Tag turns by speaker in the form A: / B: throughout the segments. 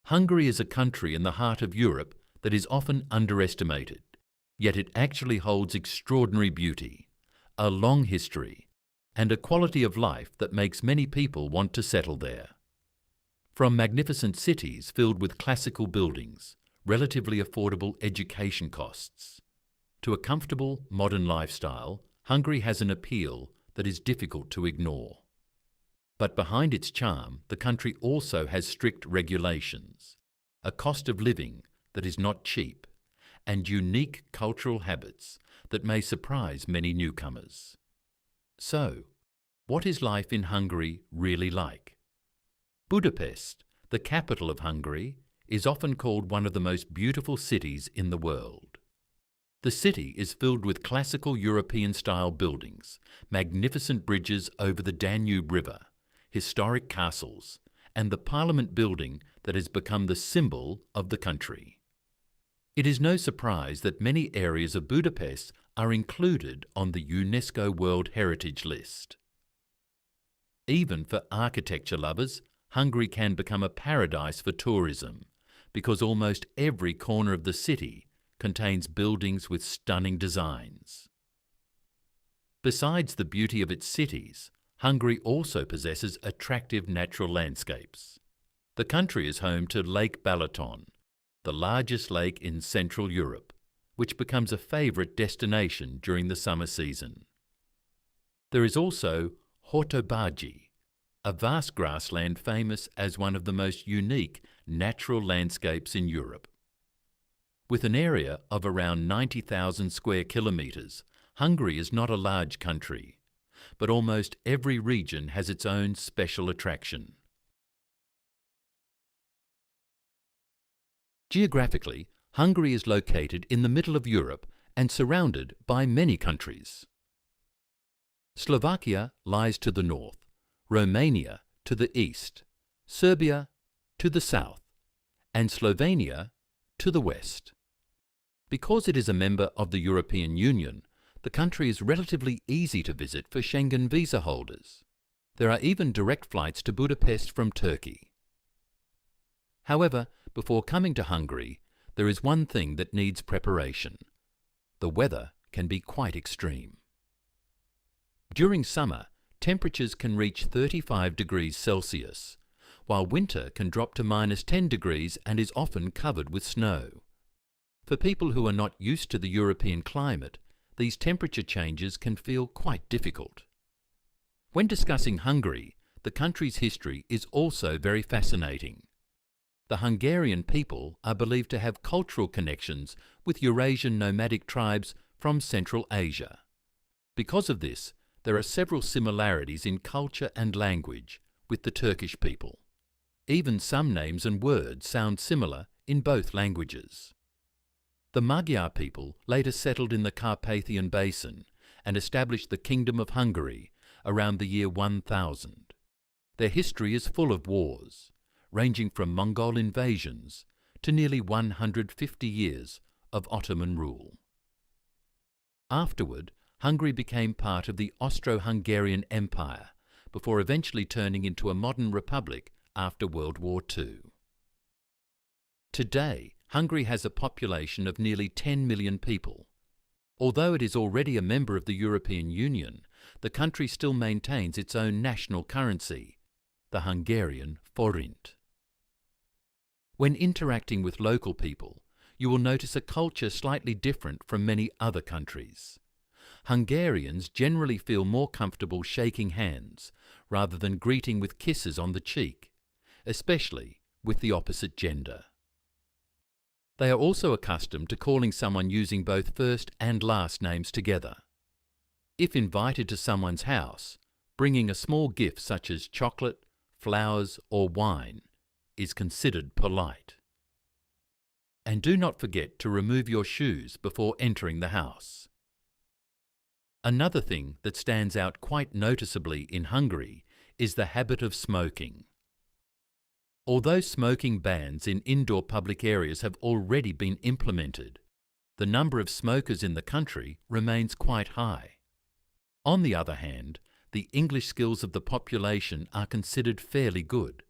A: Hungary is a country in the heart of Europe that is often underestimated, yet it actually holds extraordinary beauty, a long history, and a quality of life that makes many people want to settle there. From magnificent cities filled with classical buildings, relatively affordable education costs, to a comfortable modern lifestyle, Hungary has an appeal that is difficult to ignore. But behind its charm, the country also has strict regulations, a cost of living that is not cheap, and unique cultural habits that may surprise many newcomers. So, what is life in Hungary really like? Budapest, the capital of Hungary, is often called one of the most beautiful cities in the world. The city is filled with classical European-style buildings, magnificent bridges over the Danube River, historic castles, and the Parliament building that has become the symbol of the country. It is no surprise that many areas of Budapest are included on the UNESCO World Heritage List. Even for architecture lovers, Hungary can become a paradise for tourism, because almost every corner of the city contains buildings with stunning designs. Besides the beauty of its cities, Hungary also possesses attractive natural landscapes. The country is home to Lake Balaton, the largest lake in Central Europe, which becomes a favourite destination during the summer season. There is also Hortobágy, a vast grassland famous as one of the most unique natural landscapes in Europe. With an area of around 90,000 square kilometres, Hungary is not a large country, but almost every region has its own special attraction. Geographically, Hungary is located in the middle of Europe and surrounded by many countries. Slovakia lies to the north, Romania to the east, Serbia to the south, and Slovenia to the west. Because it is a member of the European Union, the country is relatively easy to visit for Schengen visa holders. There are even direct flights to Budapest from Turkey. However, before coming to Hungary, there is one thing that needs preparation. The weather can be quite extreme. During summer, temperatures can reach 35 degrees Celsius, while winter can drop to -10 degrees and is often covered with snow. For people who are not used to the European climate, these temperature changes can feel quite difficult. When discussing Hungary, the country's history is also very fascinating. The Hungarian people are believed to have cultural connections with Eurasian nomadic tribes from Central Asia. Because of this, there are several similarities in culture and language with the Turkish people. Even some names and words sound similar in both languages. The Magyar people later settled in the Carpathian Basin and established the Kingdom of Hungary around the year 1000. Their history is full of wars, ranging from Mongol invasions to nearly 150 years of Ottoman rule. Afterward, Hungary became part of the Austro-Hungarian Empire before eventually turning into a modern republic after World War II. Today, Hungary has a population of nearly 10 million people. Although it is already a member of the European Union, the country still maintains its own national currency, the Hungarian forint. When interacting with local people, you will notice a culture slightly different from many other countries. Hungarians generally feel more comfortable shaking hands rather than greeting with kisses on the cheek, especially with the opposite gender. They are also accustomed to calling someone using both first and last names together. If invited to someone's house, bringing a small gift such as chocolate, flowers, or wine is considered polite. And do not forget to remove your shoes before entering the house. Another thing that stands out quite noticeably in Hungary is the habit of smoking. Although smoking bans in indoor public areas have already been implemented, the number of smokers in the country remains quite high. On the other hand, the English skills of the population are considered fairly good,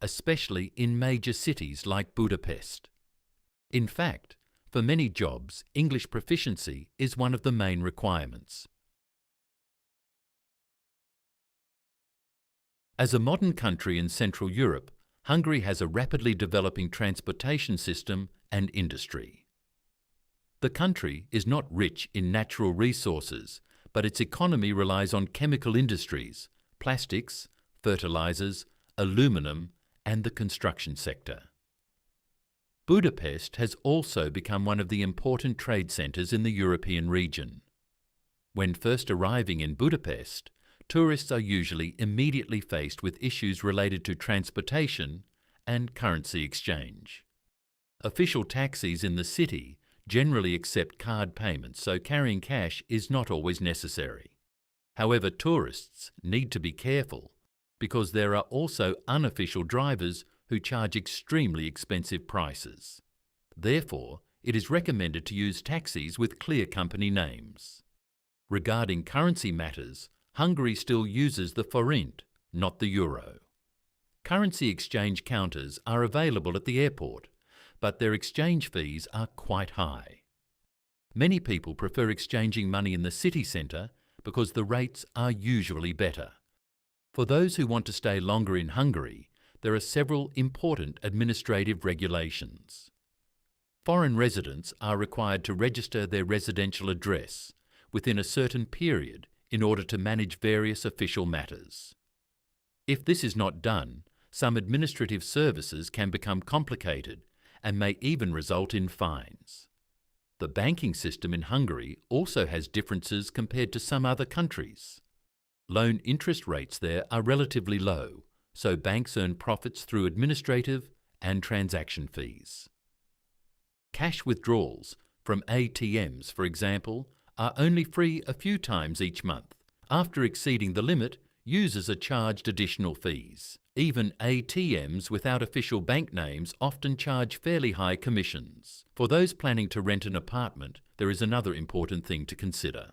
A: especially in major cities like Budapest. In fact, for many jobs, English proficiency is one of the main requirements. As a modern country in Central Europe, Hungary has a rapidly developing transportation system and industry. The country is not rich in natural resources, but its economy relies on chemical industries, plastics, fertilizers, aluminum, and the construction sector. Budapest has also become one of the important trade centres in the European region. When first arriving in Budapest, tourists are usually immediately faced with issues related to transportation and currency exchange. Official taxis in the city generally accept card payments, so carrying cash is not always necessary. However, tourists need to be careful because there are also unofficial drivers who charge extremely expensive prices. Therefore, it is recommended to use taxis with clear company names. Regarding currency matters, Hungary still uses the forint, not the euro. Currency exchange counters are available at the airport, but their exchange fees are quite high. Many people prefer exchanging money in the city centre because the rates are usually better. For those who want to stay longer in Hungary, there are several important administrative regulations. Foreign residents are required to register their residential address within a certain period in order to manage various official matters. If this is not done, some administrative services can become complicated and may even result in fines. The banking system in Hungary also has differences compared to some other countries. Loan interest rates there are relatively low, so banks earn profits through administrative and transaction fees. Cash withdrawals from ATMs, for example, are only free a few times each month. After exceeding the limit, users are charged additional fees. Even ATMs without official bank names often charge fairly high commissions. For those planning to rent an apartment, there is another important thing to consider.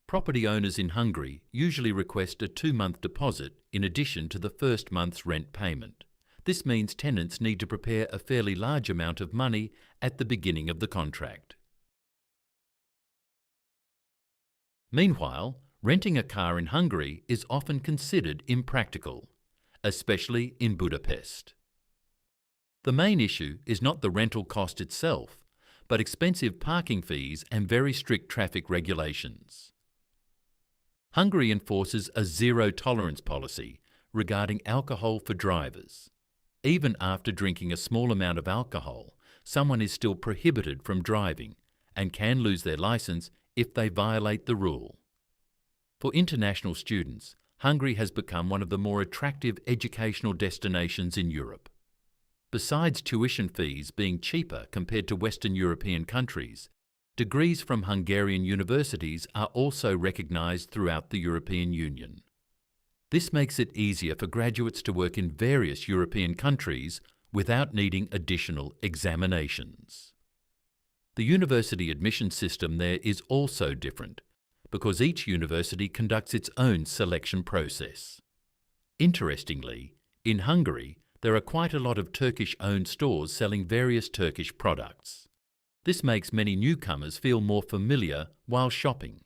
A: Property owners in Hungary usually request a 2-month deposit in addition to the first month's rent payment. This means tenants need to prepare a fairly large amount of money at the beginning of the contract. Meanwhile, renting a car in Hungary is often considered impractical, especially in Budapest. The main issue is not the rental cost itself, but expensive parking fees and very strict traffic regulations. Hungary enforces a zero-tolerance policy regarding alcohol for drivers. Even after drinking a small amount of alcohol, someone is still prohibited from driving and can lose their license if they violate the rule. For international students, Hungary has become one of the more attractive educational destinations in Europe. Besides tuition fees being cheaper compared to Western European countries, degrees from Hungarian universities are also recognised throughout the European Union. This makes it easier for graduates to work in various European countries without needing additional examinations. The university admission system there is also different, because each university conducts its own selection process. Interestingly, in Hungary, there are quite a lot of Turkish-owned stores selling various Turkish products. This makes many newcomers feel more familiar while shopping.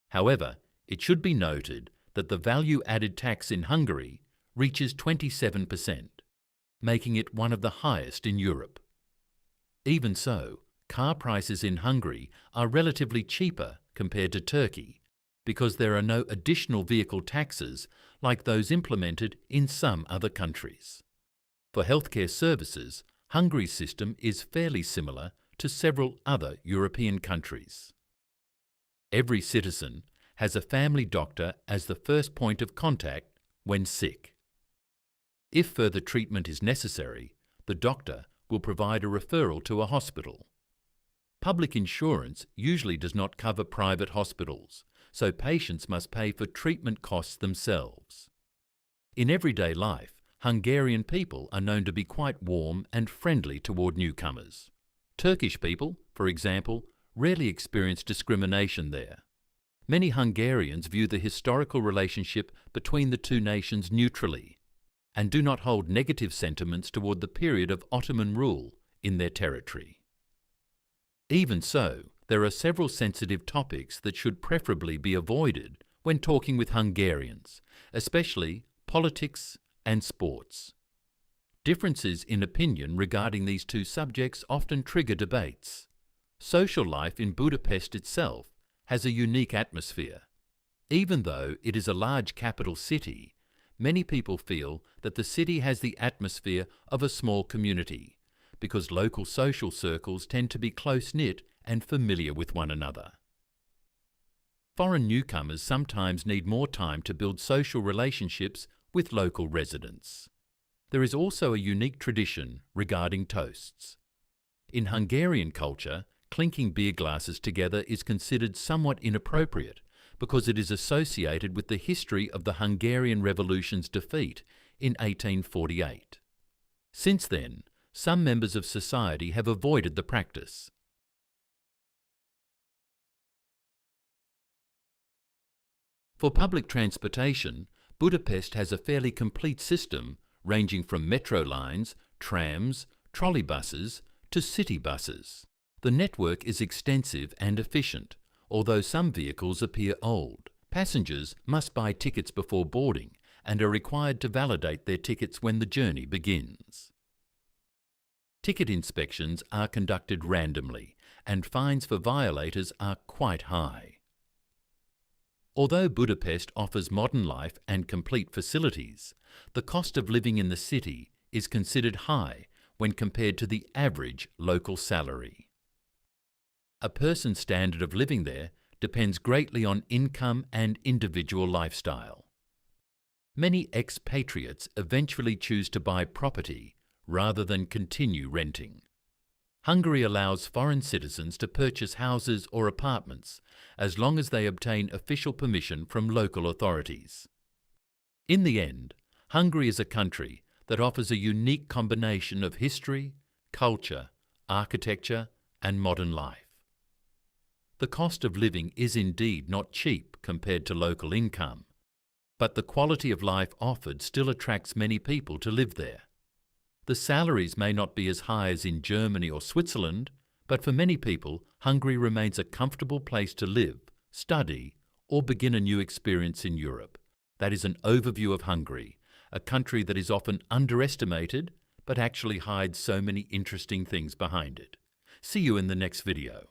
A: However, it should be noted that the value-added tax in Hungary reaches 27%, making it one of the highest in Europe. Even so, car prices in Hungary are relatively cheaper compared to Turkey because there are no additional vehicle taxes like those implemented in some other countries. For healthcare services, Hungary's system is fairly similar to several other European countries. Every citizen has a family doctor as the first point of contact when sick. If further treatment is necessary, the doctor will provide a referral to a hospital. Public insurance usually does not cover private hospitals, so patients must pay for treatment costs themselves. In everyday life, Hungarian people are known to be quite warm and friendly toward newcomers. Turkish people, for example, rarely experience discrimination there. Many Hungarians view the historical relationship between the two nations neutrally, and do not hold negative sentiments toward the period of Ottoman rule in their territory. Even so, there are several sensitive topics that should preferably be avoided when talking with Hungarians, especially politics and sports. Differences in opinion regarding these two subjects often trigger debates. Social life in Budapest itself has a unique atmosphere. Even though it is a large capital city, many people feel that the city has the atmosphere of a small community because local social circles tend to be close-knit and familiar with one another. Foreign newcomers sometimes need more time to build social relationships with local residents. There is also a unique tradition regarding toasts. In Hungarian culture, clinking beer glasses together is considered somewhat inappropriate because it is associated with the history of the Hungarian Revolution's defeat in 1848. Since then, some members of society have avoided the practice. For public transportation, Budapest has a fairly complete system ranging from metro lines, trams, trolleybuses to city buses. The network is extensive and efficient. Although some vehicles appear old, passengers must buy tickets before boarding and are required to validate their tickets when the journey begins. Ticket inspections are conducted randomly, and fines for violators are quite high. Although Budapest offers modern life and complete facilities, the cost of living in the city is considered high when compared to the average local salary. A person's standard of living there depends greatly on income and individual lifestyle. Many expatriates eventually choose to buy property rather than continue renting. Hungary allows foreign citizens to purchase houses or apartments as long as they obtain official permission from local authorities. In the end, Hungary is a country that offers a unique combination of history, culture, architecture, and modern life. The cost of living is indeed not cheap compared to local income, but the quality of life offered still attracts many people to live there. The salaries may not be as high as in Germany or Switzerland, but for many people, Hungary remains a comfortable place to live, study, or begin a new experience in Europe. That is an overview of Hungary, a country that is often underestimated, but actually hides so many interesting things behind it. See you in the next video.